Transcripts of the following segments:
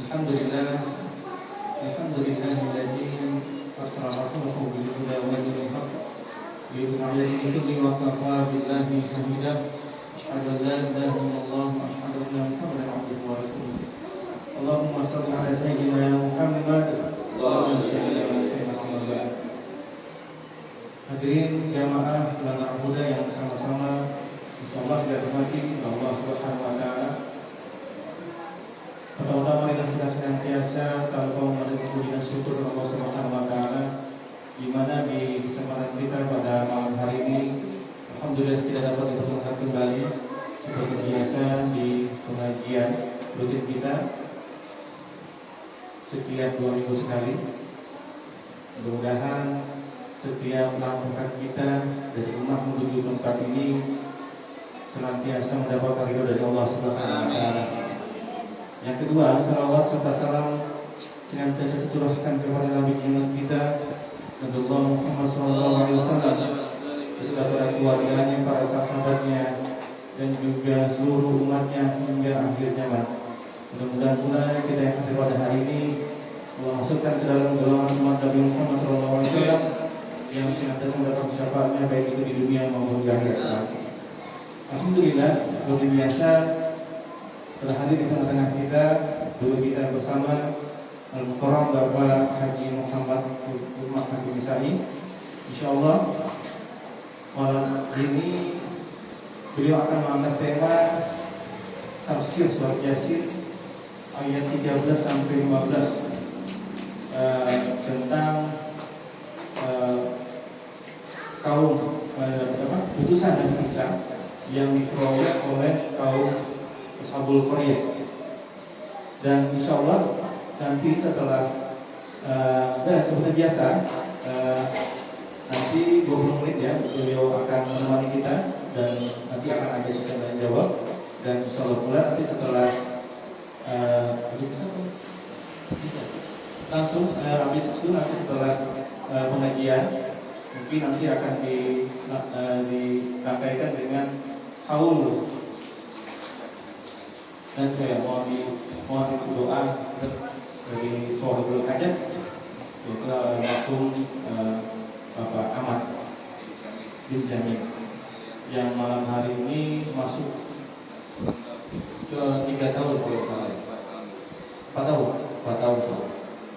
Alhamdulillah, alhamdulillahilladzi asra rasulahu bil huda wa dinil haqq liyudhhi'ahu 'ala kulli wa kafa billahi shahida. Asyhadu an la ilaha illallah wa asyhadu anna Muhammadan 'abduhu wa rasuluh. Allahumma shalli 'ala sayyidina Muhammad wa 'ala ali sayyidina Muhammad. Hadirin jamaah Pelana Huda yang sama-sama insyaallah dirahmati Allah Subhanahu wa taala. Pertama-tama marilah kita senantiasa tanpa memadai puji dan syukur Allah Subhanahu wa taala, di mana di kesempatan kita pada malam hari ini alhamdulillah kita dapat dipertemukan kembali seperti biasa di pengajian rutin kita setiap 2 minggu sekali. Mudah-mudahan setiap langkah kita dari rumah menuju tempat ini senantiasa mendapat ridho dari Allah Subhanahu wa taala. Yang kedua, salawat serta salam senantiasa tercurahkan kepada Nabi kita Nabiullah Muhammad SAW, beserta para keluarganya, para sahabatnya, dan juga seluruh umatnya hingga akhir zaman. Mudah-mudahan pula kita yang hadir pada hari ini masukkan ke dalam golongan umat Nabi Muhammad SAW yang senantiasa mendapat syafaatnya baik itu di dunia maupun di akhirat. Alhamdulillah, luar biasa telah hadir di tengah-tengah kita, guru kita bersama Al-Mukarram Bapak Haji Muhammad Umar Hakim Misai. InsyaAllah malam ini beliau akan mengangkat tema tafsir surat Yasin ayat 13 sampai 15 tentang kaum putusan dan kisah yang diperoleh oleh kaum Ashabul Qaryah. Dan insyaallah nanti setelah seperti biasa nanti 20 menit ya beliau akan menemani kita dan nanti akan ada sesi tanya jawab, dan insyaallah pula nanti setelah langsung habis itu nanti setelah pengajian mungkin nanti akan dirangkaikan dengan haul. Dan saya mohon doa dari Sohibul Hajat yaitu almarhum Bapak Ahmad bin Jamil yang malam hari ini masuk ke 3 tahun kalau salah. 4 tahun.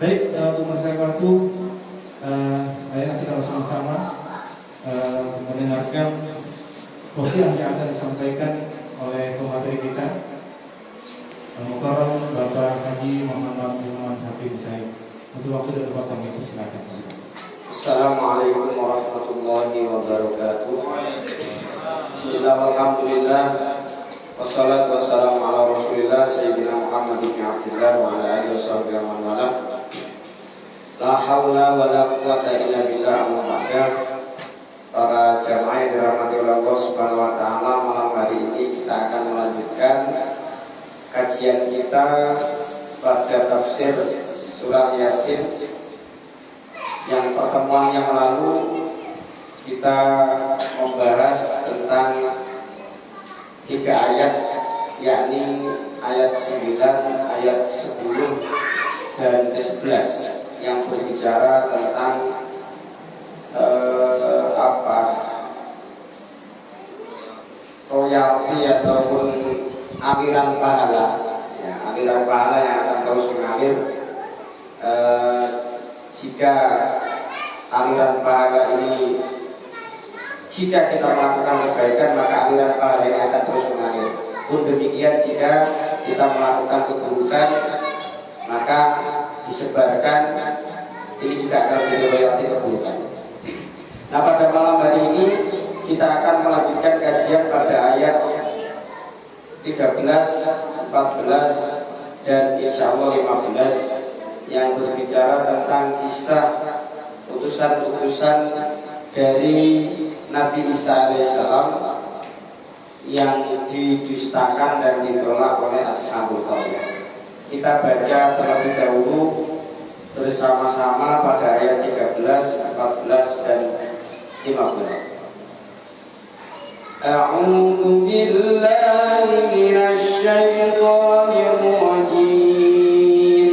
Baik, untuk menyelesaikan waktu, marilah kita bersama-sama mendengarkan tausiah yang akan disampaikan oleh pemateri kita Al-Mukarram Bapak Haji Muhammad Hakim Misai. Untuk waktu dan tempat kami silakan. Assalamualaikum warahmatullahi wabarakatuh. Bismillah, alhamdulillah, wassalatu wassalamu ala rasulillah Sayyidina Muhammad ibn Abdillah wa ala alihi washabihi wa man wala. La hawla wa la quwata illa billah, amma ba'da. Para jamaah yang dirahmati oleh Allah Subhanahu wa taala, malam hari ini kita akan melanjutkan kajian kita pada tafsir surah Yasin. Yang pertemuan yang lalu kita membahas tentang 3 ayat, yakni ayat 9, ayat 10 dan 11 yang berbicara tentang royalti ataupun aliran pahala, ya, aliran pahala yang akan terus mengalir jika aliran pahala ini, jika kita melakukan kebaikan maka aliran pahala ini akan terus mengalir. Pun demikian jika kita melakukan keburukan maka disebarkan, ini juga akan menjadi royalti keburukan. Nah, pada malam hari ini kita akan melanjutkan kajian pada ayat 13, 14 dan insya Allah 15 yang berbicara tentang kisah utusan-utusan dari Nabi Isa alaihissalam yang didustakan dan ditolak oleh Ashabul Qaryah. Kita baca terlebih dahulu bersama-sama pada ayat 13, 14 dan 15. A'udzu billahi minasy syaithanir rajim.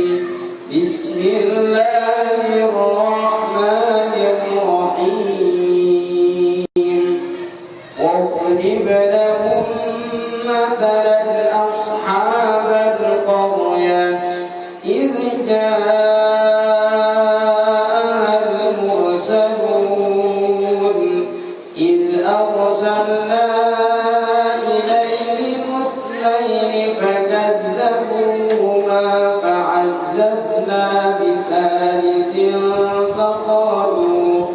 المرسلون إذ أرسلنا إليهم اثنين فكذبوهما فعززنا بثالث فقالوا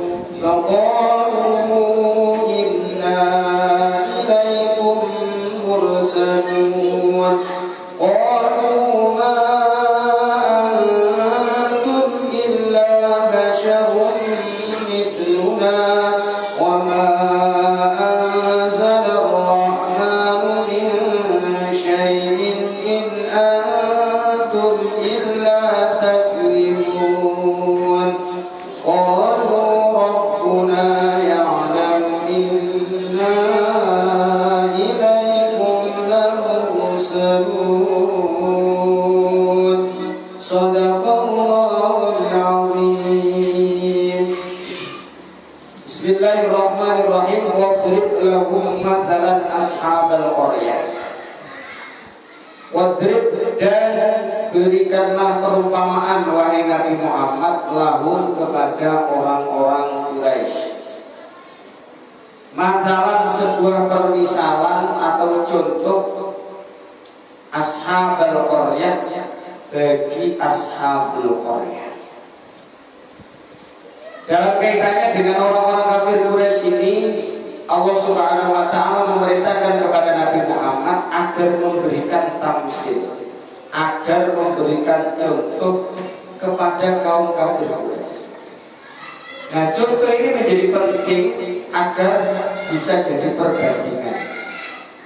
إنا إليكم مرسلون قالوا ما أنتم إلا بشر مثلنا وما أنزل الرحمن من شيء إن أنتم إلا تكذبون قالوا ربنا يعلم إنا إليكم لمرسلون صدق الله العظيم. Bismillahirrahmanirrahim. Wadrib lahum mathalan ashabal qaryah. Wadrib, dan berikanlah perumpamaan wahai Nabi Muhammad lahum kepada orang-orang Quraisy. Mathalan, sebuah permisalan atau contoh ashabal qaryah, bagi ashabul qaryah. Dalam kaitannya dengan orang-orang kafir Quraisy ini, Allah Subhanahu wa taala memerintahkan kepada Nabi Muhammad agar memberikan tamsil, agar memberikan contoh kepada kaum kafir Quraisy. Nah, contoh ini menjadi penting agar bisa jadi perbandingan,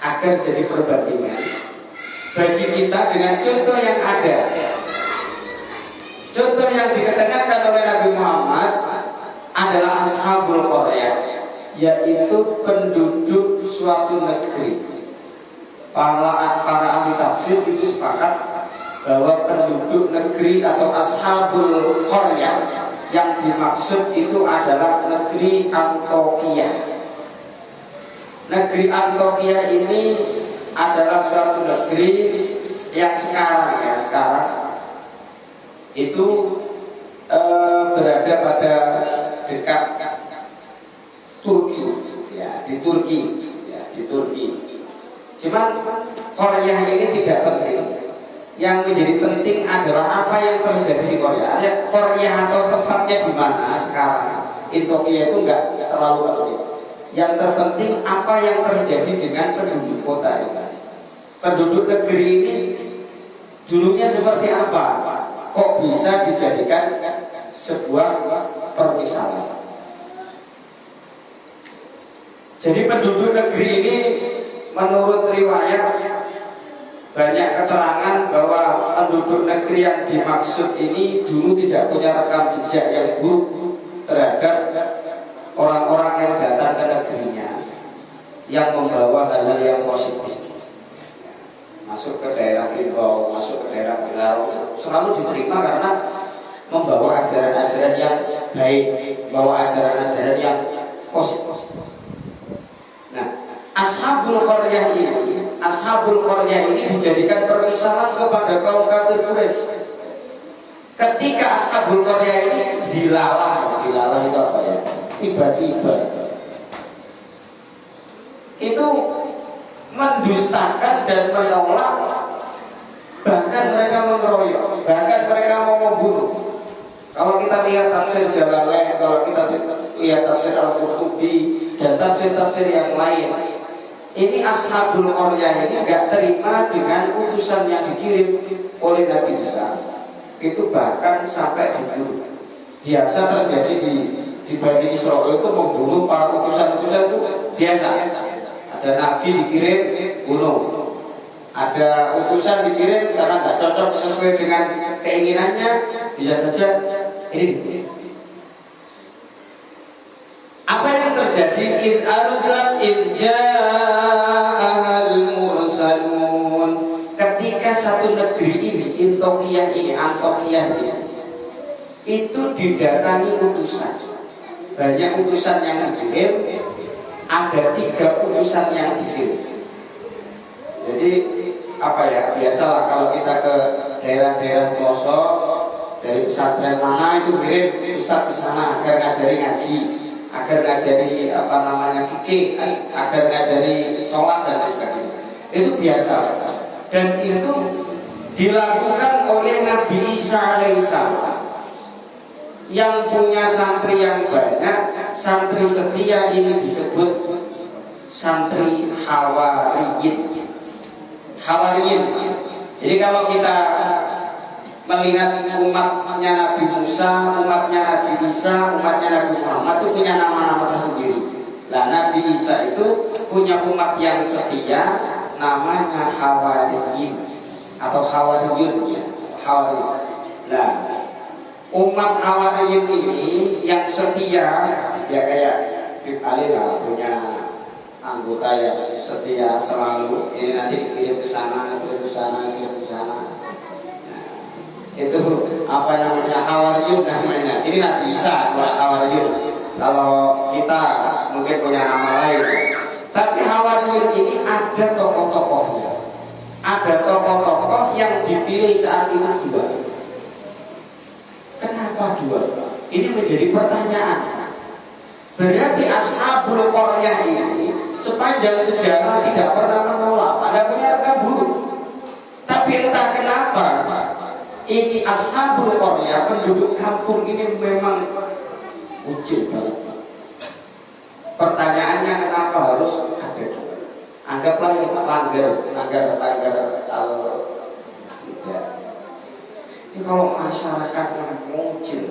agar jadi perbandingan bagi kita dengan contoh yang ada. Contoh yang diketekankan oleh Nabi Muhammad adalah ashabul qaryah, yaitu penduduk suatu negeri. Para ahli tafsir itu sepakat bahwa penduduk negeri atau ashabul qaryah yang dimaksud itu adalah negeri Antioquia. Negeri Antioquia ini adalah suatu negeri yang sekarang itu berada pada dekat Turki, ya, di Turki. Cuman Korea ini tidak penting. Yang menjadi penting adalah apa yang terjadi di Korea. Korea atau tempatnya di mana sekarang, Antioquia itu enggak terlalu penting. Yang terpenting apa yang terjadi dengan penduduk kota ini. Penduduk negeri ini dulunya seperti apa? Kok bisa dijadikan sebuah permisalan? Jadi penduduk negeri ini menurut riwayat banyak keterangan bahwa penduduk negeri yang dimaksud ini dulu tidak punya rekam jejak yang buruk terhadap orang-orang yang datang ke negerinya, yang membawa hal-hal yang positif. Masuk ke daerah Rimbau, masuk ke daerah Belaro, selalu diterima karena membawa ajaran-ajaran yang baik, membawa ajaran-ajaran yang positif. Nah, ashabul qaryah ini dijadikan permisalan kepada kaum kafir Quraisy. Ketika ashabul qaryah ini dilalah itu apa ya? Tiba-tiba itu mendustakan dan menolak, bahkan mereka mengeroyok, bahkan mereka mau membunuh. Kalau kita lihat tafsir Jalalain, kalau kita lihat tafsir Al-Qurtubi dan tafsir-tafsir yang lain, ini ashabul qaryah ini gak terima dengan utusan yang dikirim oleh Nabi Isa. Itu bahkan sampai dibunuh. Biasa terjadi di Bani Israel itu membunuh para utusan-utusan itu biasa. Ada nabi dikirim bunuh, ada utusan dikirim karena tidak cocok sesuai dengan keinginannya, bisa saja ini. Apa yang terjadi? Id arsal al mursalun. Ketika satu negeri ini, Antioquia ini, itu didatangi utusan. Banyak utusan yang dikirim, ada 3 utusan yang dikirim. Jadi apa ya, biasalah kalau kita ke daerah-daerah pelosok dari pesantren mana itu kirim ustaz ke sana agar ngajari ngaji, agar ngajari fikih, agar ngajari sholat dan lain sebagainya. Itu biasa, dan itu dilakukan oleh Nabi Isa alaihissalam yang punya santri yang banyak. Santri setia ini disebut santri Hawariyin. Jadi kalau kita melihat umatnya Nabi Musa, umatnya Nabi Isa, umatnya Nabi Muhammad itu punya nama-nama tersendiri. Nah, Nabi Isa itu punya umat yang setia, namanya Hawariyin atau Hawariyun ya, Hawariyun. Nah, umat Hawariyin ini yang setia ya kayak Fib Ali lah, punya anggota yang setia selalu. Ini nanti kirim ke sana, kirim ke sana, kirim ke sana. Nah, itu apa namanya Hawariyun namanya. Ini Nabi Isa Hawariyun. Kalau kita mungkin punya nama lain. Tapi Hawariyun ini ada tokoh-tokohnya. Ada tokoh-tokoh yang dipilih saat itu dua. Kenapa dua? Ini menjadi pertanyaan. Berarti Ashabul Qaryah ini sepanjang sejarah tidak pernah menolak, ada punya rekam buruk. Tapi entah kenapa ini Ashabul Qaryah, penduduk kampung ini memang ucil banget. Pertanyaannya kenapa harus ada dua? Anggaplah ini langgar ya. Ini kalau masyarakat yang muncul,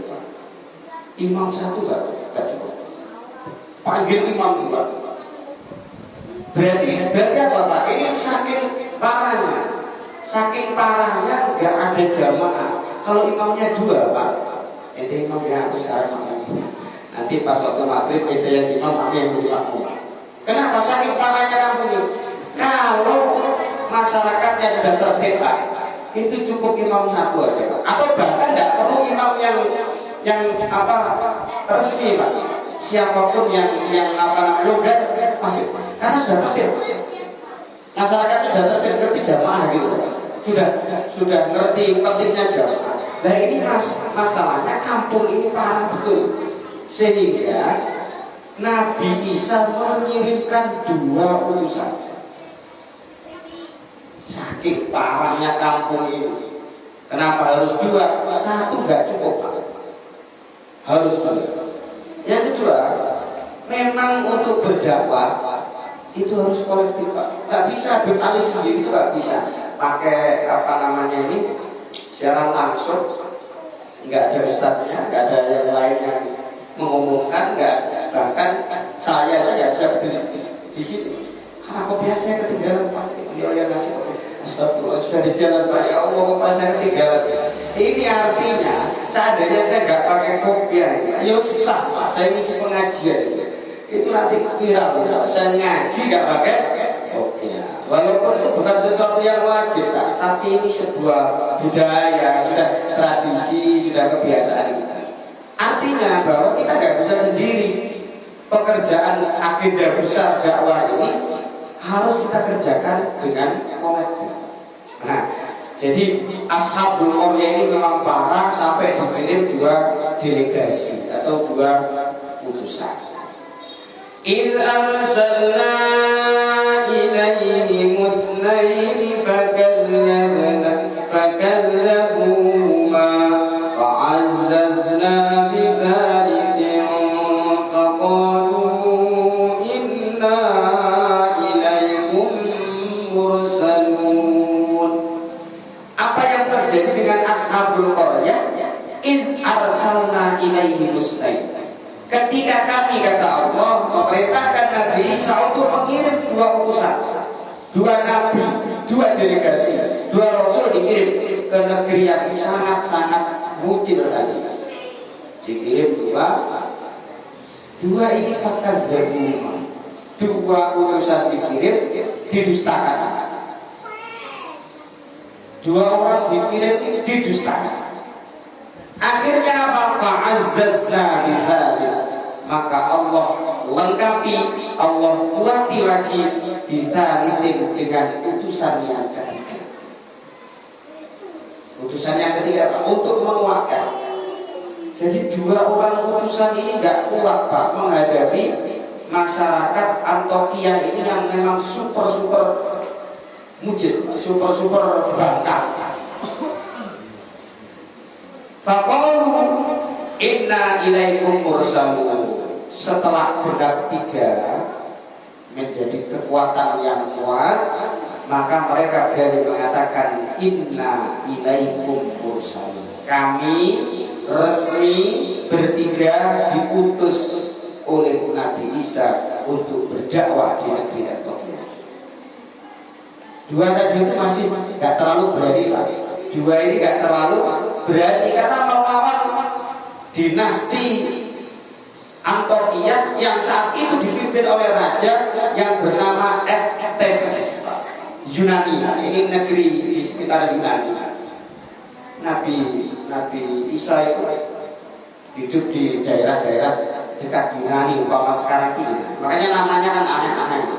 imam satu gak cukup. Panggil imam juga. Berarti apa Pak? Ini saking parahnya gak ada jamaah. Kalau imamnya dua Pak, itu imamnya aku sekarang nanti pas waktu maghrib itu yang imam, tapi yang jadi makmum. Kenapa saking parahnya kamu ini? Kalau masyarakatnya sudah tertib Pak, itu cukup imam satu aja Pak. Atau bahkan tidak perlu imam yang resmi Pak. Siapapun yang longgar masih, karena sudah tertib. Masyarakat sudah tertib, ngerti jamaah gitu. Sudah ngerti pentingnya jamaah. Nah ini masalahnya kampung ini parah betul. Sehingga Nabi Isa mengirimkan dua utusan. Saking parahnya kampung ini. Kenapa harus dua? Satu nggak cukup Pak. Harus dua. Yang kedua, memang untuk berdakwah itu harus kolektif Pak. Nggak bisa Habib Ali sendiri itu nggak bisa pakai ini secara langsung. Nggak ada ustadznya, nggak ada yang lain yang mengumumkan, nggak ada. Bahkan saya saja bisa berdiri di sini. Karena kopiah saya ketinggalan Pak. Beliau yang ngasih astagfirullah, sudah di jalan Pak. Ya Allah, kopiah saya ketinggalan. Ini artinya seandainya saya nggak pakai kopiah, ya sah Pak. Saya ngisi pengajian itu nanti viral. Saya ngaji nggak pakai kopiah. Walaupun itu bukan sesuatu yang wajib Pak, tapi ini sebuah budaya, sudah tradisi, sudah kebiasaan kita. Artinya bahwa kita nggak bisa sendiri. Pekerjaan agenda besar dakwah ini harus kita kerjakan dengan kolektif. Nah, jadi Ashabul Qaryah ini memang parah sampai dikirim dua delegasi atau dua utusan. إِذْ أَرْسَلْنَا إِلَيْهِمُ اثْنَيْنِ فَكَذَّبُوهُمَا وَعَزَّزْنَا بِثَالِثٍ فَقَالُوا إِنَّا إِلَيْكُمْ مُرْسَلُونَ. Apa yang terjadi dengan Ashabul Qaryah? إِذْ أَرْسَلْنَا إِلَيْهِمُ اثْنَيْنِ. Ketika kami, kata Allah, memerintahkan Nabi Isa untuk mengirim dua utusan, dua nabi, dua delegasi, dua rasul dikirim ke negeri yang sangat-sangat muncul tadi. Dikirim dua ini fakta berbunga. Dua utusan dikirim, didustakan. Dua orang dikirim, didustakan. Akhirnya apa? Fa'azzazna bihadid. Maka Allah lengkapi, Allah kuati lagi bithalithin dengan utusan yang ketiga. Utusan yang ketiga untuk menguatkan. Jadi dua orang utusan ini nggak kuat Pak menghadapi masyarakat Antioquia ini yang memang super mujid, super bangka. Faqalu inna ilaikum mursalun. Setelah genap 3 menjadi kekuatan yang kuat, maka mereka berani mengatakan inna ilaikum mursalun. Kami resmi bertiga diutus oleh Nabi Isa untuk berdakwah di negeri Antioquia. Dua tadi itu masih nggak terlalu berani lah. Dua ini nggak terlalu berani karena melawan dinasti Antioquia yang saat itu dipimpin oleh raja yang bernama Efesus Yunani. Ini negeri di sekitar Yunani. Nabi Isa itu hidup di daerah-daerah dekat Yunani, umpama sekarang ini. Makanya namanya kan aneh-aneh itu.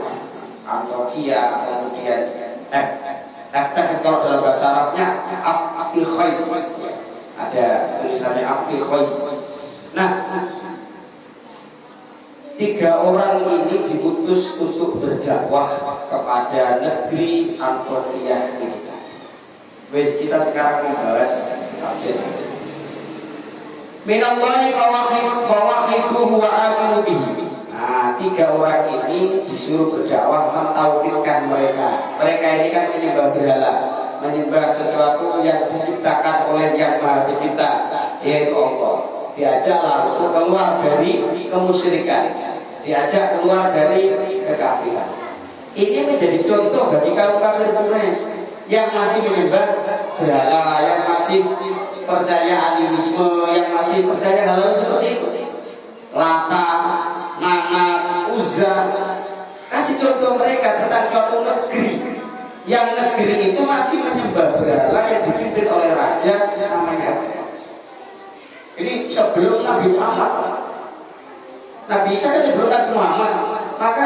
Antioquia, kemudian Efesus kalau dalam bahasa Arabnya Abdikhois. Ada tulisannya Abdikhois. Nah, 3 orang ini diutus untuk berdakwah kepada negeri Antioquia ini. Wes kita sekarang membahas tafsir. Minallahi fawahiduhu wa aminu bihi. Nah, 3 orang ini disuruh berdakwah mentauhidkan mereka. Mereka ini kan menyembah berhala, menyembah sesuatu yang diciptakan oleh Yang Maha Pencipta, yaitu Allah. Diajaklah untuk keluar dari kemusyrikan, diajak keluar dari kekafiran. Ini menjadi contoh bagi kaum kafir Quraisy yang masih menyembah berhala, yang masih percaya animisme, yang masih percaya hal-hal seperti itu. Lata, Manat, Uzza. Kasih contoh mereka tentang suatu negeri, yang negeri itu masih menyembah berhala yang dipimpin oleh raja namanya. Ini sebelum Nabi Muhammad. Nabi Isa kan sebelum Nabi Muhammad. Maka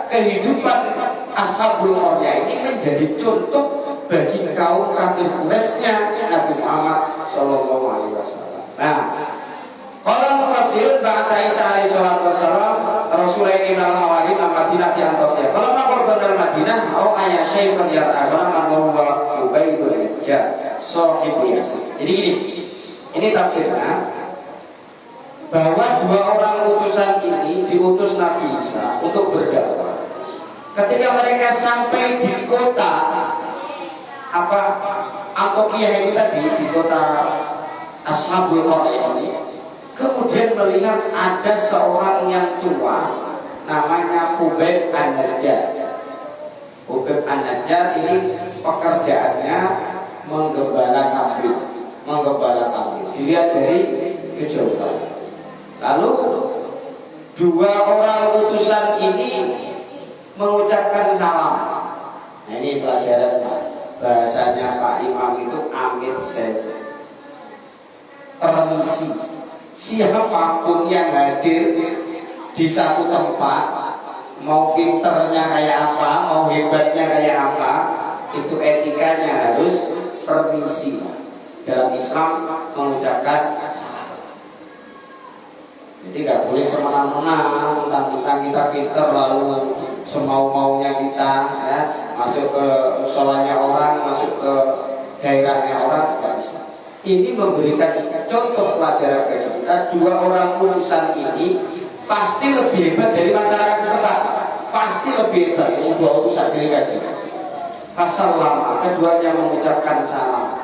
kehidupan Ashabul Qaryah ini menjadi contoh bagi kaum kafir Quraisynya Nabi Muhammad Shallallahu Alaihi Wasallam. Nah, kalau mufassir ba'da Isa alaihi wasallam Rasulullah dalam hawarin Madinah di Antioquia. Kalau makorban dari Madinah, au ayat syaikhun yar'agana man huwa Ubaidul Hijjah sahibul Yasin. Jadi ini tafsirnya bahwa 2 orang utusan ini diutus Nabi Isa untuk berdakwah. Ketika mereka sampai di kota Antioquia ini tadi, di kota Ashabul Qaryah ini, kemudian melihat ada seorang yang tua namanya Hubayb An-Najjar. Hubayb An-Najjar ini pekerjaannya menggembala kambing. Dilihat dari kejauhan. Lalu 2 orang utusan ini mengucapkan salam. Nah, ini pelajaran bahasanya Pak Imam itu amit saja. Permisi. Siapapun yang hadir di satu tempat, mau pinternya kayak apa, mau hebatnya kayak apa, itu etikanya harus permisi. Dalam Islam mengucapkan salam. Jadi nggak boleh semena-mena mentang-mentang kita pinter lalu semau-maunya kita ya, masuk ke musholanya orang, masuk ke daerahnya orang, nggak bisa. Ini memberikan contoh pelajaran bagi kita. 2 orang utusan ini pasti lebih hebat dari masyarakat setempat. Pasti lebih hebat dari 2 utusan delegasi. Assalamualaikum, keduanya mengucapkan salam.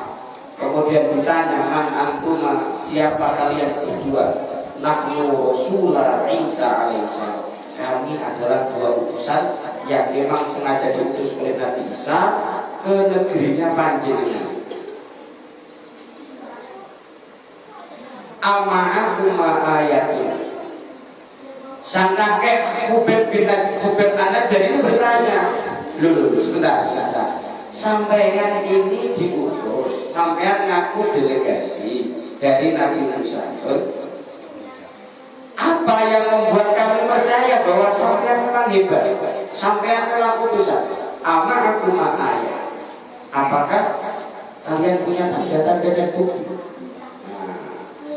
Kemudian ditanya, man antuma, siapa kalian berdua? Nahnu Rasulullah Isa alaihissalam. Kami adalah 2 utusan yang memang sengaja diutus oleh Nabi Isa ke negerinya panjenengan. Ama'ahuma ayat ini. Sang kakek Hubayb An-Najjar itu bertanya, Loh, sebentar. Sampean ini diutus, sampean ngaku delegasi dari Nabi Musa. Apa yang membuat kamu percaya bahwa sampean memang hebat? Sampean memang utusan. Ama'ahuma ayat. Apakah kalian punya tanda-tanda dan bukti?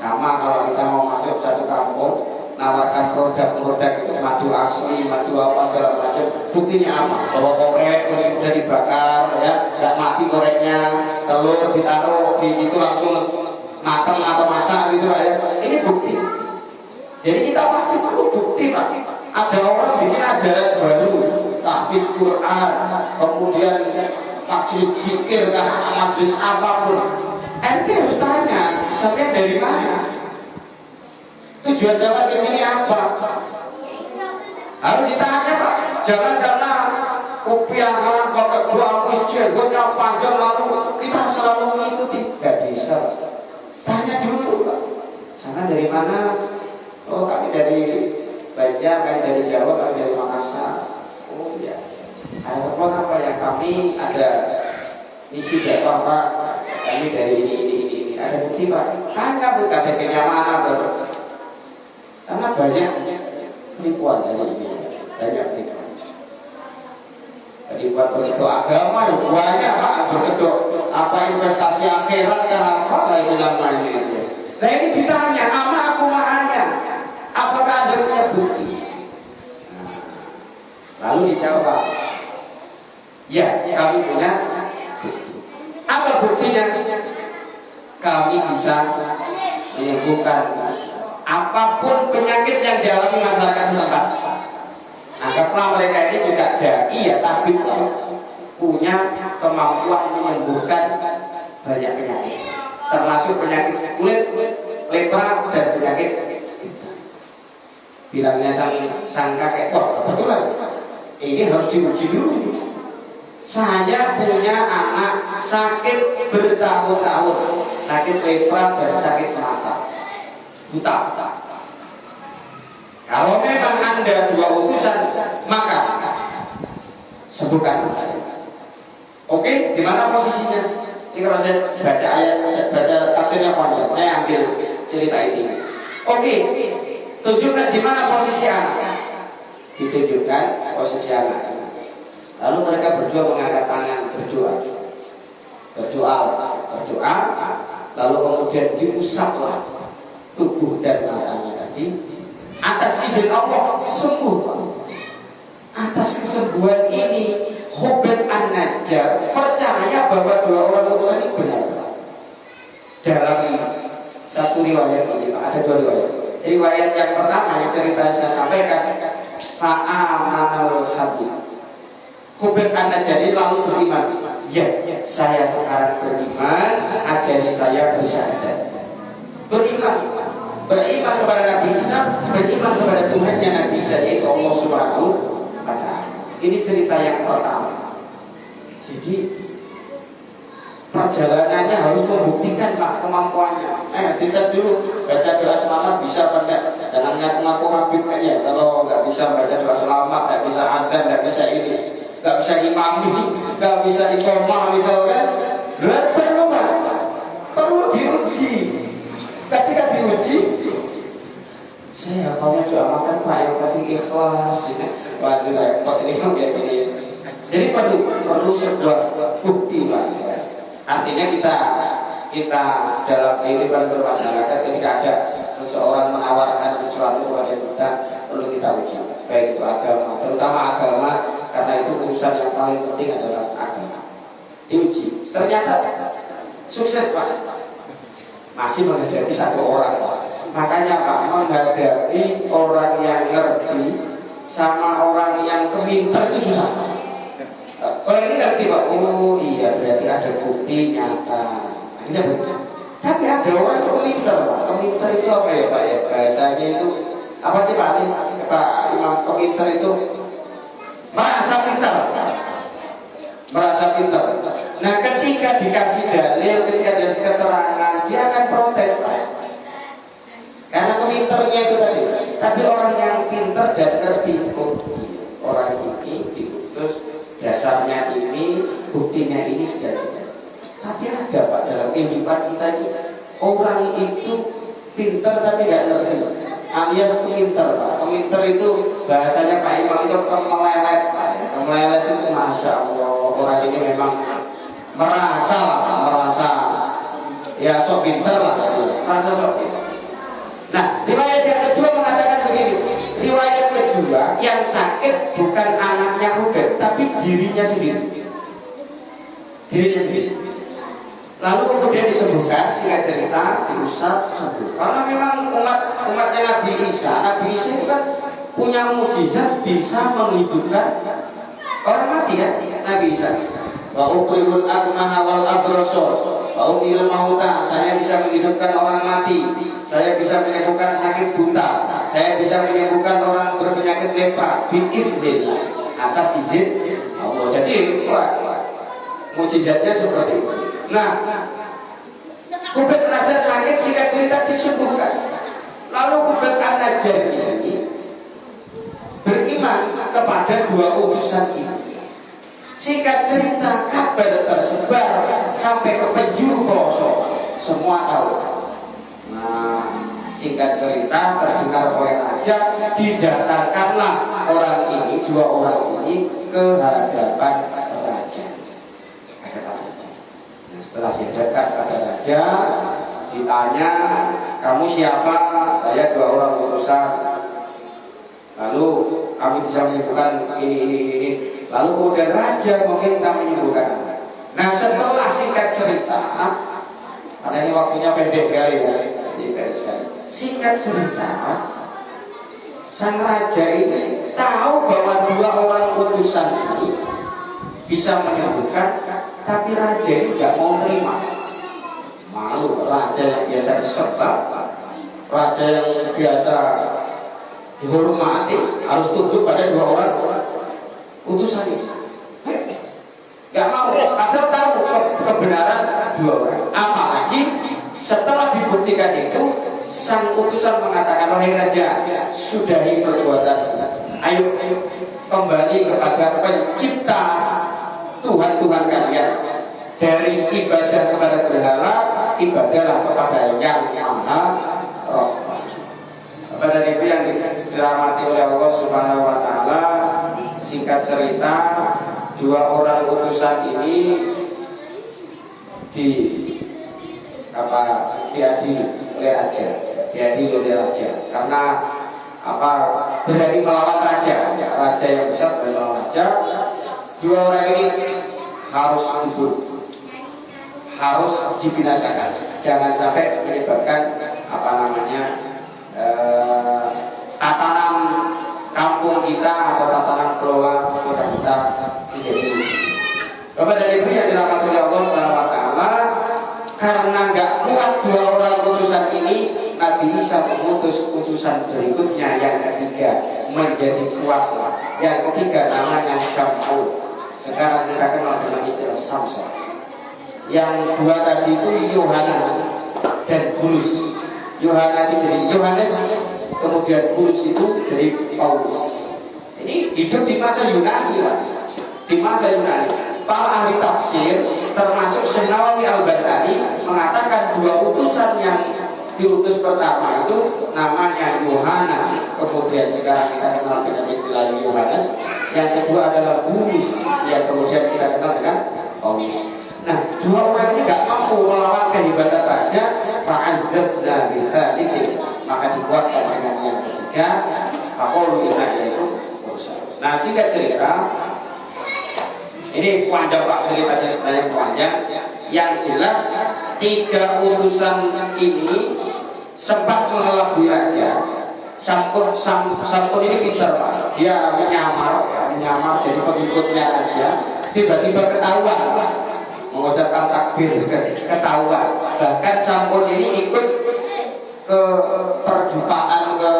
Sama kalau kita mau masuk satu kampung, nawarkan produk-produk itu madu asli, madu apa segala macam. Buktinya apa? Bahwa korek terus sudah dibakar, ya, nggak mati koreknya, telur ditaruh di situ langsung matang atau masak gitu ya. Ini bukti. Jadi kita pasti perlu bukti, Pak. Ada orang bikin ajaran baru, tahfiz Quran, kemudian takjil zikir, majlis apapun. Ente harus tanya, sampai dari mana? Tujuan jalan ke sini apa? Harus ditanya, Pak. Jangan karena kopiahan, pakai bangku, jenggotnya panjang lalu kita selalu mengikuti. Gak bisa, Pak. Tanya dulu, Pak. Sana dari mana? Oh, kami dari Banjar, kami dari Jawa, kami dari Makassar. Oh ya. Ada apa ya? Kami ada misi dakwah, Pak. Kami dari ini. Ada bukti, Pak. Tanya bukan KTP-nya mana, Pak. Karena banyak penipuan dari ini, banyak penipuan. Penipuan berkedok agama itu banyak, Pak. Berkedok apa investasi akhirat kan apa lah itu namanya. Nah ini ditanya, apa aku makanya? Apakah ada punya bukti? Lalu dijawab, ya kami punya. Apa buktinya? Kami bisa menyembuhkan apapun penyakit yang dialami masyarakat setempat. Anggaplah mereka ini juga dai ya, tapi punya kemampuan menyembuhkan banyak penyakit, termasuk penyakit kulit, lepra dan penyakit. Bilangnya sang kakek, wah kebetulan ini harus diuji dulu. Saya punya anak sakit bertahun-tahun, sakit lepra dan sakit mata, buta. Kalau memang Anda dua utusan, maka sembuhkan. Oke, di mana posisinya? Ini kalau saya baca ayat, saya baca tafsirnya panjang, saya ambil cerita ini. Oke, tunjukkan di mana posisi anak. Ditunjukkan posisi anak. Lalu mereka berdua mengangkat tangan, berdoa, lalu kemudian diusaplah tubuh dan matanya tadi. Atas izin Allah sembuh. Atas kesembuhan ini Khubir An-Najjar percaya bahwa dua orang utusan ini benar. Dalam satu riwayat ini ada dua riwayat. Riwayat yang pertama yang cerita saya sampaikan, Fa'amanul Habib. Khubir An-Najjar lalu beriman. Ya, saya sekarang beriman, ajari saya bersyahadat. Beriman kepada Nabi Isa, beriman kepada Tuhannya Nabi Isa, yaitu Allah Subhanahu wa Ta'ala. Ini cerita yang pertama. Jadi perjalanannya harus membuktikan Pak kemampuannya. Dites dulu, baca doa selamat bisa apa enggak? Jangan ngaku-ngaku Habib aja. Kalau nggak bisa baca doa selamat, nggak bisa adzan, nggak bisa ini, nggak bisa imami, nggak bisa iqomah misalkan, perlu diuji. Ketika diuji, saya kalau doa makan Pak yang penting ikhlas. Waduh repot ini kayak gini. Jadi perlu sebuah bukti, Pak. Artinya kita dalam kehidupan bermasyarakat ketika ada seseorang menawarkan sesuatu kepada kita, perlu kita uji. Baik itu agama, terutama agama, karena itu urusan yang paling penting adalah agama. Diuji. Ternyata sukses, Pak. Masih menghadapi satu orang. Makanya Pak, menghadapi orang yang ngerti sama orang yang keminter itu susah. Kalau ini ngerti Pak, oh iya berarti ada bukti nyata. Akhirnya bukti. Tapi ada orang yang keminter, Pak. Keminter itu apa ya Pak ya? Bahasanya itu apa sih Pak? Pak Imam, keminter itu merasa pintar. Nah ketika dikasih dalil, ketika dikasih keterangan, dia akan protes Pak. Karena keminternya itu tadi. Tapi orang yang pintar dan ngerti, orang ini diutus dasarnya ini, buktinya ini sudah jelas. Tapi ada Pak dalam kehidupan kita ini, orang itu pintar tapi nggak ngerti, alias pintar Pak. Pintar itu bahasanya Pak Imam itu melelet Pak. Melelet itu masya Allah, orang ini memang merasa ya sok pintar lah, merasa sok pintar. Nah, riwayat yang kedua mengatakan begini. Riwayat kedua yang sakit bukan anaknya Ruben, tapi dirinya sendiri. Dirinya sendiri. Lalu kemudian disembuhkan, singkat cerita diusap sembuh. Karena memang umatnya Nabi Isa itu kan punya mukjizat bisa menghidupkan orang mati kan, Nabi Isa. Wa uqribul akmaha wal abrasa wa uqil mauta, saya bisa menghidupkan orang mati, saya bisa menyembuhkan sakit buta, saya bisa menyembuhkan orang berpenyakit lepra biidznillah, atas izin Allah. Jadi mukjizatnya seperti itu. Nah, Kubet Raja sakit, singkat cerita disembuhkan. Lalu Kubet An-Najjar ini beriman kepada dua utusan ini. Singkat cerita kabar tersebar sampai ke penjuru pelosok, semua tahu. Nah, singkat cerita terdengar oleh raja, didatangkanlah orang ini, dua orang ini ke hadapan raja. Setelah didekat pada raja, ditanya, kamu siapa? Saya dua orang utusan. Lalu kami bisa menyembuhkan ini. Lalu kemudian raja meminta menyembuhkan. Nah, setelah singkat cerita, karena ini waktunya pendek sekali ya, singkat cerita, sang raja ini tahu bahwa dua orang utusan ini bisa menyembuhkan, tapi raja ini tidak mau terima. Malu, raja yang biasa diserang, raja yang biasa dihormati harus tunduk pada dua orang utusan ini. Gak mau, padahal tahu kebenaran dua orang. Apalagi setelah dibuktikan itu, sang utusan mengatakan, wahai raja, sudahi perbuatan, ayo kembali kepada pencipta Tuhan-Tuhan kalian. Dari ibadah kepada berhala, ibadahlah kepada yang Maha Rahman. Kepada itu yang dirahmati oleh Allah Subhanahu wa Ta'ala, singkat cerita, dua orang utusan ini diadili oleh raja, karena berani melawan raja yang besar berani melawan raja. Dua orang ini harus dibunuh, harus dibinasakan, jangan sampai menyebabkan tatanan kampung kita atau tatanan kelola kota kita menjadi. Bapak dan Ibu yang dirahmati oleh Allah Subhanahu wa Ta'ala, karena nggak kuat dua orang utusan ini, Nabi Isa mengutus utusan berikutnya yang ketiga menjadi kuat. Yang ketiga namanya Syamul. Sekarang kita kenal dengan istilah Samson. Yang dua tadi itu Yohana dan Bulus. Yohana itu jadi Yohanes, kemudian Bulus itu jadi Paulus. Ini hidup di masa Yunani, Pak. Di masa Yunani. Para ahli tafsir termasuk Syekh Nawawi Al-Baghdadi mengatakan dua utusan yang diutus pertama itu namanya Yohana, kemudian sekarang kita kenal dengan istilah Yohanes. Yang kedua adalah Bulus, yang kemudian kita kenal dengan Paulus. Nah, dua orang ini tidak mampu melawan kehebatan raja, fa'azzazna bidzalikin, maka dikuatkan dengan yang ketiga, faqulu inna ilaikum mursalun. Nah, singkat cerita, ini panjang Pak, ceritanya sebenarnya panjang. Yang jelas tiga utusan ini sempat mengelabui raja. Samkun ini pintar Pak, dia menyamar jadi pengikutnya raja. Tiba-tiba ketahuan mengucapkan takbir, ketahuan. Bahkan Samkun ini ikut ke perjumpaan, ke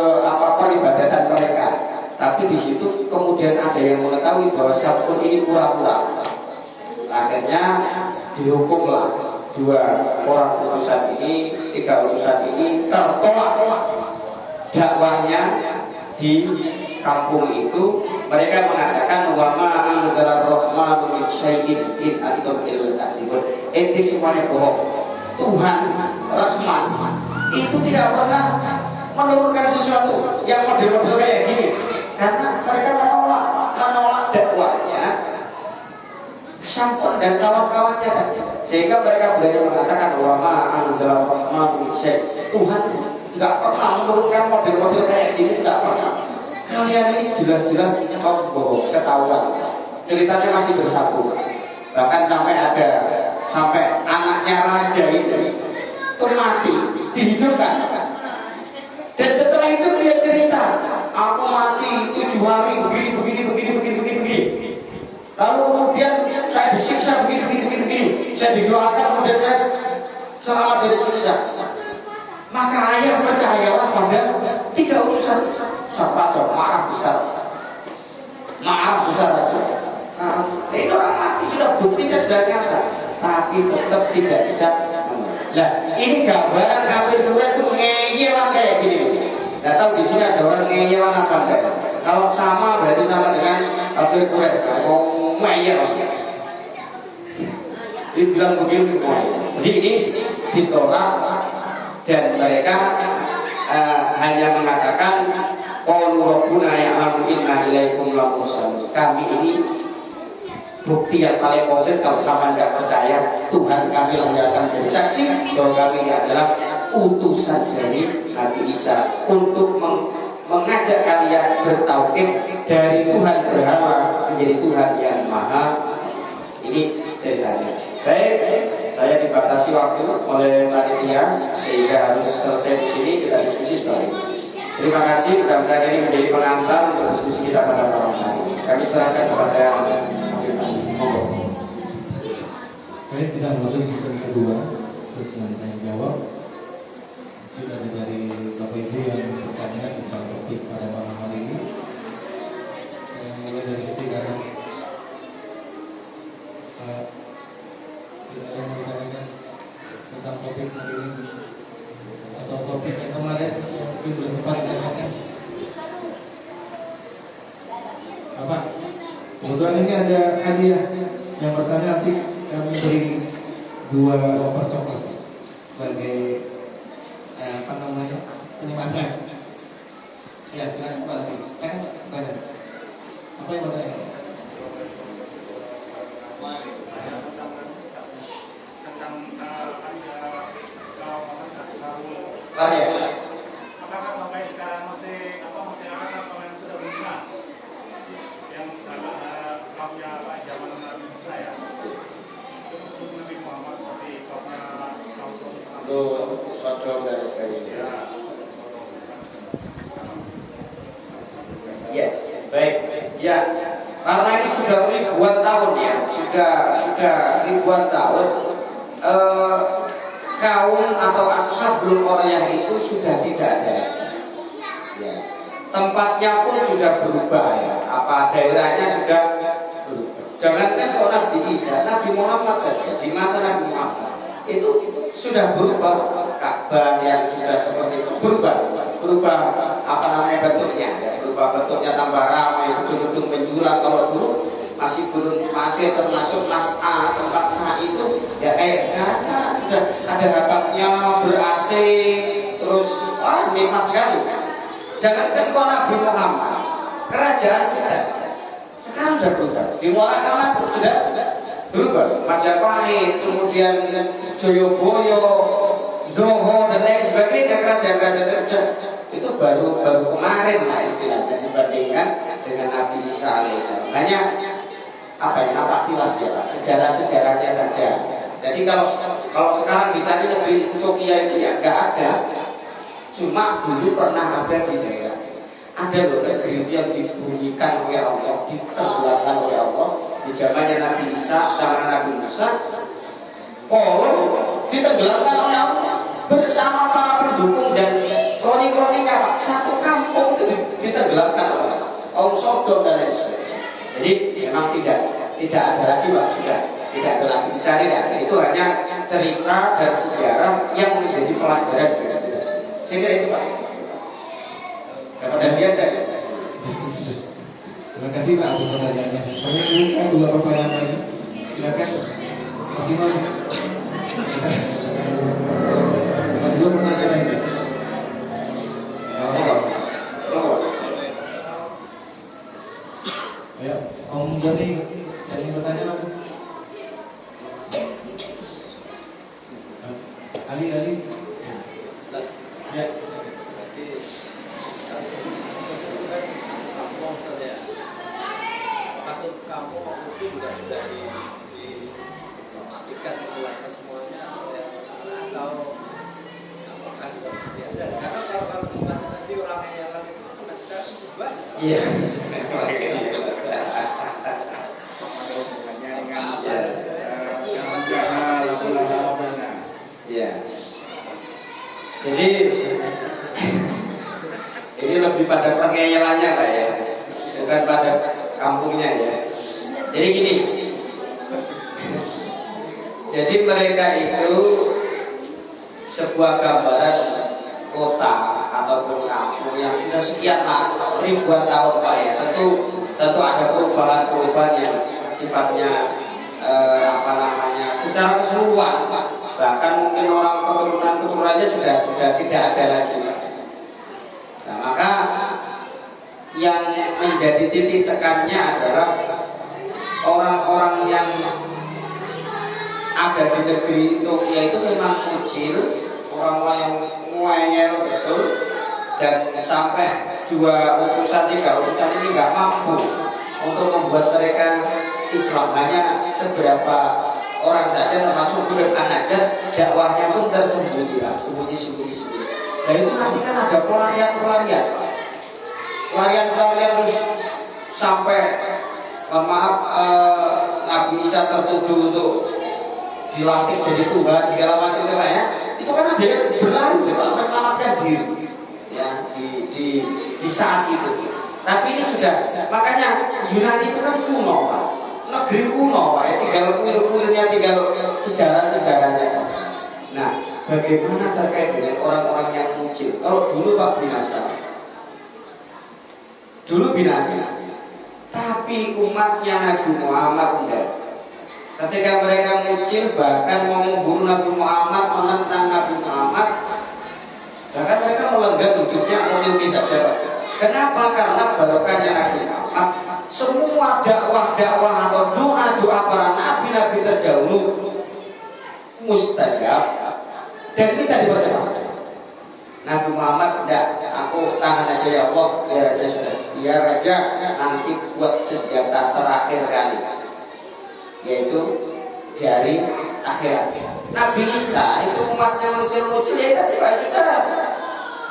peribadatan mereka. Tapi di situ kemudian ada yang mengetahui bahwa Samkun ini pura-pura. Akhirnya dihukumlah dua orang utusan ini, tiga utusan ini tertolak dakwahnya di kampung itu. Mereka mengatakan wa ma anzala rahmanu min syai'in in antum illa ta'ibun. Itu semuanya bohong. Tuhan Rahman itu tidak pernah menurunkan sesuatu yang model-model kayak gini, karena mereka menolak dakwahnya Samkun dan kawan-kawannya, sehingga mereka berani mengatakan wa ma anzala rahmanu min syai'in. Tuhan nggak pernah menurunkan model-model kayak gini, nggak pernah. Kalian ini jelas-jelas bohong, ketahuan. Ceritanya masih bersatu. Bahkan sampai anaknya raja itu mati, dihidupkan. Dan setelah itu dia cerita, aku mati 7 hari begini. Lalu kemudian saya disiksa begini. Saya didoakan kemudian saya selamat dari siksa. Maka ayah percayalah pada 3 utusan. Sahabat marah besar aja. Itu orang mati sudah buktinya sudah nyata, tapi tetap tidak bisa. Nah, ini gambaran kafir Quraisy itu ngeyelan kayak gini. Nggak tahu di sini ada orang ngeyelan apa enggak? Kalau sama berarti sama dengan kafir Quraisy. Oh, ngeyel. Dia bilang begini. Jadi ini ditolak dan mereka hanya mengatakan qalu rabbuna ya'lamu inna ilaikum lamursalun. Kami ini bukti yang paling konkret. Kalau sama nggak percaya, Tuhan kami yang akan bersaksi bahwa kami ini adalah utusan dari Nabi Isa untuk mengajak kalian bertauhid dari Tuhan berhala menjadi Tuhan yang maha. Ini ceritanya. Baik, saya dibatasi waktu oleh panitia sehingga harus selesai di sini, kita diskusi selanjutnya. Terima kasih, mudah-mudahan ini menjadi pengantar untuk diskusi kita pada malam hari. Kami serahkan kepada Monggo. Baik, kita masuk di sesi kedua, terus tanya jawab. Mungkin ada dari Bapak Ibu yang bertanya tentang topik pada malam hari ini. Yang mulai dari sisi kanan, kita menceritakan tentang topik hari ini atau topik yang kemarin yang mungkin belum sempat ditanyakan. Bapak, kebetulan ini ada hadiah yang bertanya, nanti kami beri 2 koper coklat sebagai apa namanya penyemangat. Ya, silakan Pak. Tanya. Apa yang bertanya? Apakah sampai sekarang masih ada kapal yang sudah musnah yang kaumnya zaman Nabi Musa ya, terus Nabi Muhammad seperti kaumnya Sodom dan sebagainya. Ya, baik. Ya, karena ini sudah ribuan tahun ya, sudah ribuan tahun. Kaum atau ashabul qaryah itu sudah tidak ada. Ya. Tempatnya pun sudah berubah ya. Apa daerahnya sudah berubah. Jangankan orang Nabi Isa, Nabi Muhammad saja di masa Nabi Muhammad itu sudah berubah. Ka'bah yang sudah seperti itu berubah apa namanya bentuknya ya. Berubah bentuknya tambah ramai, gedung-gedung menjulang. Kalau dulu masih termasuk mas'a, tempat sa'i itu ya kayak sekarang sudah ada hakaknya, ber-AC, terus nikmat sekali. Jangankan Nabi Muhammad, kerajaan kita sekarang sudah berubah. Di Muara pun sudah berubah. Majapahit, kemudian Joyoboyo, Doho dan lain sebagainya, kerajaan-kerajaan itu baru kemarin lah istilahnya dibandingkan dengan Nabi Isa alaihissalam. Hanya tilas ya, sejarah-sejarahnya saja. Jadi kalau sekarang dicari negeri Utopia itu ya nggak ada. Cuma dulu pernah ada di daerah. Ada loh negeri yang dibunyikan oleh Allah, ditenggelamkan oleh Allah di zamannya Nabi Isa, zaman Nabi Musa. Kalau ditenggelamkan oleh Allah bersama para pendukung dan kroni-kroninya, satu kampung itu ditenggelamkan oleh Allah. Kaum Sodom dan lain sebagainya. Jadi memang tidak ada lagi Pak, sudah tidak ada lagi dicari ada. Itu hanya cerita dan sejarah yang menjadi pelajaran bagi kita. Saya kira itu Pak. Dapat hadiah dari. Terima kasih Pak atas pertanyaannya. Kami buka 2 pertanyaan lagi. Silakan. Maksimal. 2 pertanyaan lagi. Ayo, Om Joni, yang ingin bertanya Om. Ali. Ya. kampung maupun itu juga sudah dipastikan ke semuanya atau apakah juga masih ada? Karena kalau semuanya tadi orang yang itu sampai sekarang masih banyak. Iya. Hubungannya dengan Iya. jangan lagu-lagunya. Iya. Jadi ini lebih pada pengeyalannya Pak ya, bukan pada kampungnya ya. Jadi gini, jadi mereka itu sebuah gambaran kota ataupun kampung yang sudah sekian ribuan tahun Pak ya. Tentu ada perubahan yang sifatnya secara keseluruhan Pak. Bahkan mungkin orang keturunan-keturunannya sudah tidak ada lagi Pak. Nah, maka yang menjadi titik tekannya adalah orang-orang yang ada di negeri itu, yaitu memang kecil, orang-orang yang ngeyel betul, dan sampai 2 utusan 3 utusan ini nggak mampu untuk membuat mereka Islam. Hanya seberapa orang saja, termasuk Quran aja, dakwahnya pun tersembunyi, sembunyi. Dan itu nanti kan ada pelarian sampai Nabi Isa tertuduh untuk dilantik jadi Tuhan segala macam itu ya. Itu kan ada yang berlari untuk menyelamatkan diri ya di saat itu. Tapi ini sudah, makanya Yunani itu kan kuno Pak, negeri kuno Pak ya, tinggal kuil-kuilnya, tinggal sejarah-sejarahnya saja. Nah, bagaimana terkait dengan orang-orang yang muncul? Kalau dulu Pak binasa, tapi umatnya Nabi Muhammad enggak. Ketika mereka muncul, bahkan mau membunuh Nabi Muhammad, menentang Nabi Muhammad, bahkan mereka melanggar wujudnya memiliki saja. Kenapa? Karena barokahnya Nabi Muhammad, semua dakwah atau doa para nabi terdahulu mustajab. Dan ini tadi berkata Nabi Muhammad, enggak, aku tahan aja ya Allah, biar aja nanti buat senjata terakhir kali, yaitu dari akhirat. Nabi Isa itu umatnya muncul ya tadi Pak sudah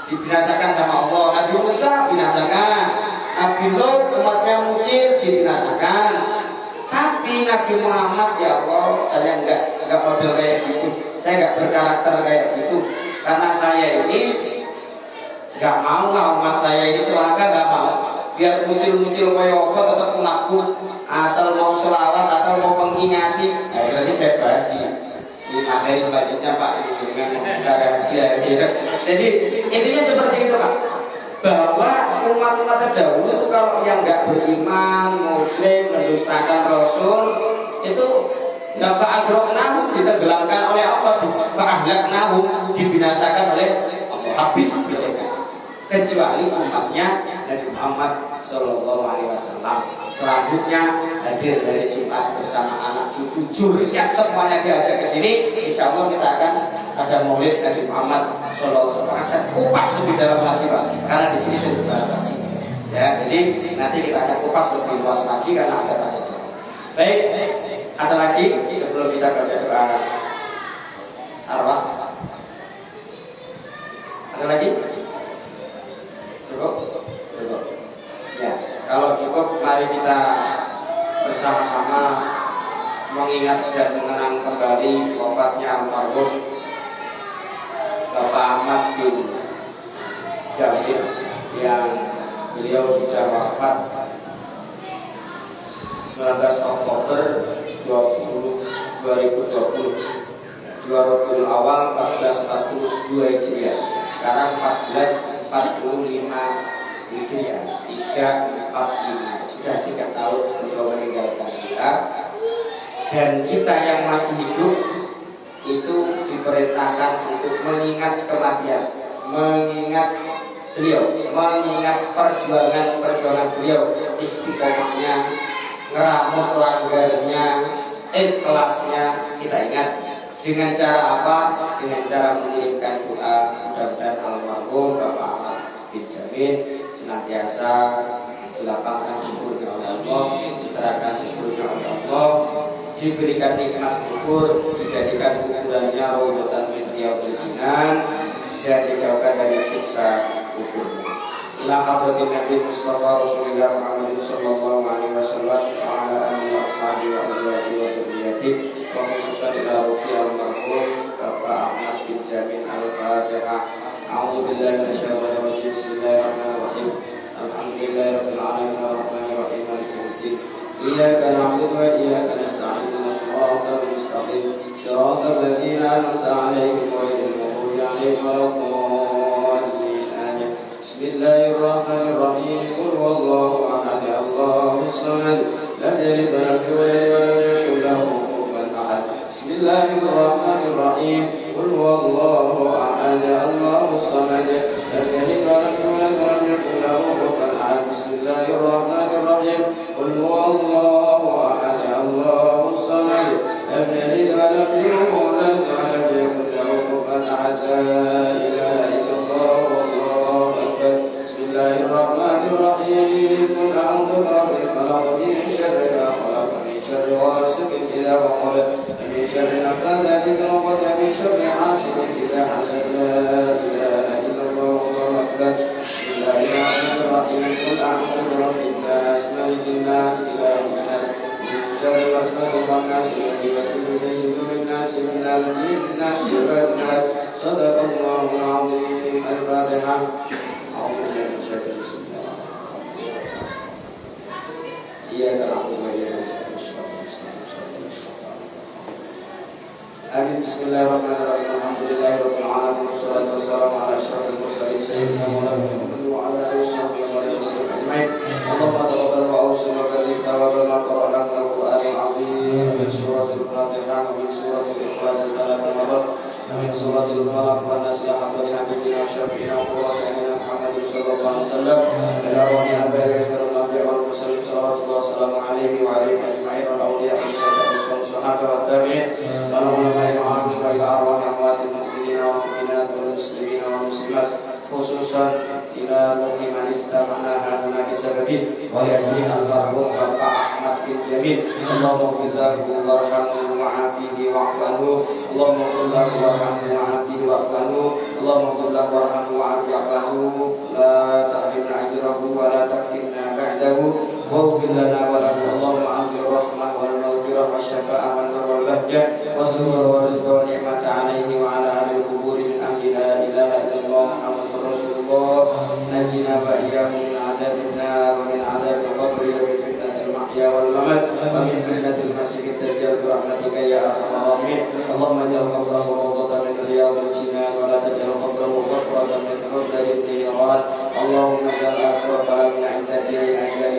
dibinasakan sama Allah. Nabi Musa binasakan, Nabi Lot umatnya muncul dibinasakan. Tapi Nabi Muhammad ya Allah, saya enggak model kayak gitu. Saya nggak berkarakter kayak gitu, karena saya ini nggak mau lah umat saya ini celaka, nggak mau. Biar muncul kayak apa tetap menakut, asal mau selawat, asal mau pengingati. Nah, berarti saya bahas di materi selanjutnya Pak dengan rahasia. Jadi intinya seperti itu Pak, bahwa umat-umat terdahulu itu kalau yang nggak beriman, muslim, mendustakan Rasul itu nggak fa'agroknahum, ditenggelamkan oleh Allah, fa'ahlaknahum, dibinasakan oleh Allah, habis mereka. Kecuali umatnya Nabi Muhammad Sallallahu Alaihi Wasallam. Selanjutnya hadir dari Jumat bersama anak cucu juriat semuanya diajak ke sini. Insya Allah kita akan ada maulid Nabi Muhammad Sallallahu Alaihi Wasallam. Saya kupas lebih dalam lagi Pak, karena di sini sudah dibahas. Ya, jadi nanti kita akan kupas lebih luas lagi karena ada tanya jawab. Baik. Ada lagi sebelum kita baca doa arwah? Ada lagi? Cukup? Ya, kalau cukup mari kita bersama-sama mengingat dan mengenang kembali wafatnya almarhum Bapak Ahmad bin Jamil yang beliau sudah wafat 19 Oktober 2020, 2 Rabiul Awal 1442 Hijriah. Sekarang 1445 Hijriah, 345. Sudah 3 tahun beliau meninggalkan kita. Dan kita yang masih hidup itu diperintahkan untuk mengingat kematian, mengingat beliau, mengingat perjuangan beliau, istiqomahnya, ngeramut langgarnya, ikhlasnya. Kita ingat dengan cara apa? Dengan cara mengirimkan doa. Mudah-mudahan almarhum Bapak Ahmad bin Jamil senantiasa dilapangkan syukurnya oleh Allah, diterangkan diberikan nikmat kubur, dijadikan kuburannya raudhatan min riyadhil jinan, dan dijauhkan dari siksa kubur. Ila hadratin Nabi Mustafa Rasulullah Muhammad sallallahu alaihi wasallam wa ala alihi wa ashabihi wa azwajihi wa dzurriyyatihi wa khususan ila ruhi al-marhum Bapak Ahmad bin Jamil Al-Fatihah. A'udzu billahi minasyaitonir rajim. Bismillahirrahmanirrahim. Alhamdulillahirabbil alamin arrahmanir rahim maliki yaumiddin. Iyyaka na'budu wa iyyaka nasta'in. Shiratal mustaqim. Shiratal ladzina an'amta 'alaihim ghairil maghdubi 'alaihim waladdallin. Amin. Bismillahirrahmanirrahim. Qul huwallahu ahad. Allahus samad. Lam yalid wa lam yulad wa lam yakul lahu kufuwan ahad. Bismillahirrahmanirrahim. Qul huwallahu ahad. Allahus samad. Lam yalid wa lam yulad wa lam yakul lahu kufuwan ahad. Bismillahirrahmanirrahim. Qul huwallahu ahad. Allahus samad. Lam yalid wa lam yulad wa lam yakul lahu kufuwan ahad. La ilaha illallah wallahu akbar. Bismillahirrahmanirrahim. Qul a'udzu birabbil falaq min syarri ma khalaq min syarri ghasiqin idza waqab min syarri naffathati fil 'uqad min syarri hasidin idza hasad. La ilaha illallah wallahu akbar. Bismillahirrahmanirrahim. Qul a'udzu birabbin nas malikin nas ilahin nas min syarri waswasil khannas alladzi yuwaswisu fi sudurin nas minal jinnati wan nas. Shadaqallahul 'azim. Al-Fatihah. Bismillahirrahmanirrahim. Alhamdulillahirabbil alamin wassalatu wassalamu ala asyrafil mursalin sayyidina Muhammadin wa ala alihi wasallam ajmain. Allahumma taqabbal wa awsil wa barik wa qara'na al-Qur'anul 'azim min suratil Fatihah wa min suratil Ikhlas salatan marrat wa min suratil Falaq wa nas ya haqqi habibina syafi'ina qurrata Muhammadin sallallahu alaihi wasallam ila ruhi abaika rabbil wal mursalin sallallahu wassalamu alaihi wa alihi ajma'in wa awliya sahabat wa tabi'in wa ulama'i ma'amin wa ila arwahi amwatil mu'minin wal mu'minat wal muslimin wal muslimat khususan ila ruhi man istama'na haduna bisababin wa li'ajli al-marhum Bapak Ahmad bin Jamil. Allahumma ighfir lahu warhamhu wa'afihi wa'fu anhu. Allahumma ighfir lahu warhamhu wa'afihi wa'fu anhu. Allahumma ighfir lahu warhamhu wa'afihi wa'fu anhu. La tahrimna ajrahu wa la taftinna ba'dahu. Waghfir lana wa lahu. Allahumma anzil rahmah wal maghfirah wasyafa'ah wal nur wal bahjah was-surur wal rizqa wal ni'mata 'alaihi wa 'ala ahli al-qubur min ahli la ilaha illallah Muhammadur Rasulullah. Najina wa iyyakum min 'adzabil nar wa min 'adzabil qabri wa min fitnatil mahya wal mamat wa min fitnatil masiihid dajjal bi rahmatika ya arhamar rahimin. Allahumma ij'al qabrahu rawdatan min riyadil jinan wa la taj'al qabrahu ghafratan min huddatil niran. Allahumma ij'al akhir kalamina 'inda dina la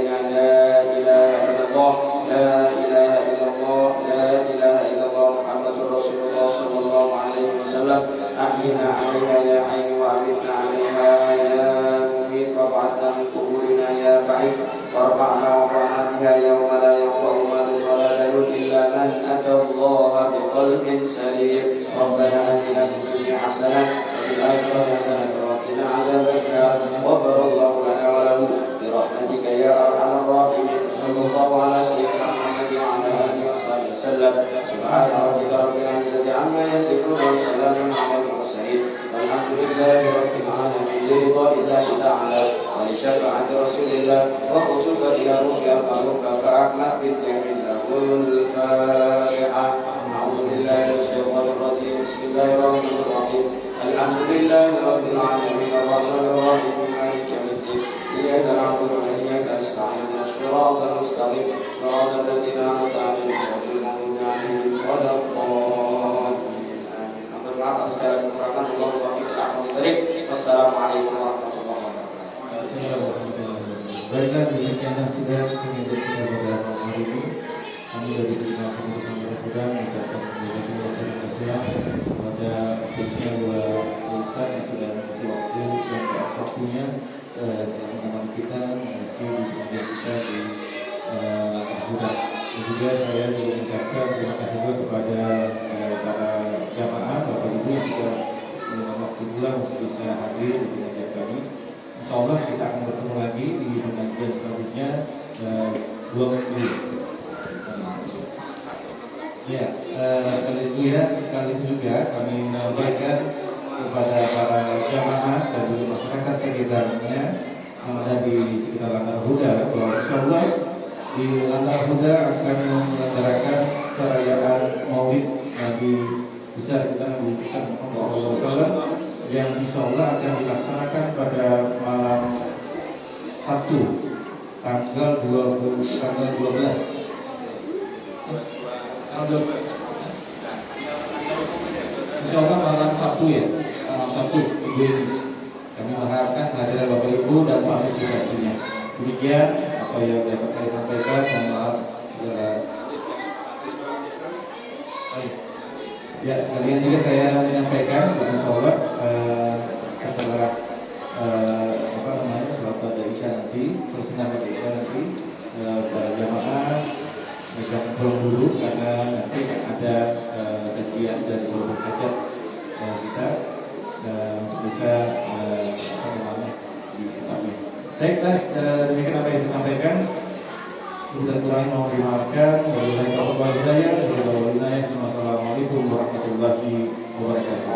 ilaha illallah la ilaha illallah la ilaha illallah Muhammadur Rasulullah sallallahu alaihi wasallam. Ahyina 'alaiha ya hayyu wa amitna 'alaiha ya mumit wa ba'atna min quburina ya ba'id warfa'na wa ra'na biha yawma la yanfa'u malun wa la banun illa man atallaha biqalbin salim. Rabbana atina fid dunya hasanah wa fil akhirati hasanah wa qina 'adzabannar. Ghafarallahu lana wa lahum bi rahmatika ya arhamar rahimin. Sallallahu ala sayyidina Muhammad wa ala alihi wasallam. Subhana rabbika rabbil izzati amma yasifun wa salamun alal mursalin walhamdulillahi rabbil alamin. Lillahi ta'ala wa li syafa'ati rasulillah wa khususan ila ruhi al-marhum Bapak Ahmad bin Jamil lahul Fatihah. A'udzu billahi minasyaitonir rajim. Bismillahirrahmanirrahim. Alhamdulillahi rabbil alamin arrahmanir rahim maliki yaumiddin. Iyyaka na'budu wa iyyaka nasta'in. Shiratal mustaqim shiratal ladzina an'amta 'alaihim ghairil maghdubi 'alaihim waladdallin. Amin. Amin. Atas segala kekurangan Allah Wassalamualaikum warahmatullahi wabarakatuh. Baiklah, demikian sudah menjadi beberapa hari ini kami dari Bidang Pengurusan Berkuda mengucapkan terima kasih kepada khususnya dua ustaz yang sudah mengisi waktu dan waktunya teman-teman kita mengisi di kita di Berkuda. Dan juga saya mengucapkan terima kasih juga kepada para jamaah Bapak Ibu yang sudah waktu bulan untuk bisa hadir di pengajian kami. Insyaallah kita akan bertemu lagi di pengajian selanjutnya 2 minggu. Ya, sekali itu ya, sekali itu juga kami menyampaikan kepada para jamaah dan juga masyarakat sekitarnya yang ada di sekitar Lantar Huda bahwa insya Allah di Lantar Huda akan menyelenggarakan perayaan Maulid Nabi besar kita Nabi besar Muhammad SAW yang insya Allah akan dilaksanakan pada malam Sabtu tanggal 12 Insya Allah malam Sabtu ya, malam Sabtu Ibu ini. Kami mengharapkan kehadiran Bapak Ibu dan partisipasinya. Demikian apa yang dapat saya sampaikan. Mohon maaf segala. Ya, sekalian juga saya menyampaikan Insya Allah setelah sholat pada Isya nanti, persiapan pada Isya nanti para jamaah mereka pulang dulu karena nanti ada kajian dari seluruh hajat kita untuk bisa ditempatkan. Baiklah, demikian apa yang saya sampaikan. Sudah kurang mohon dimaafkan. Wabillahi taufiq wal hidayah. Wassalamualaikum warahmatullahi wabarakatuh.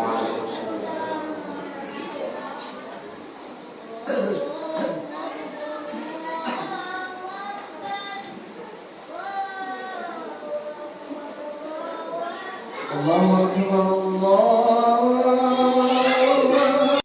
الله أكبر الله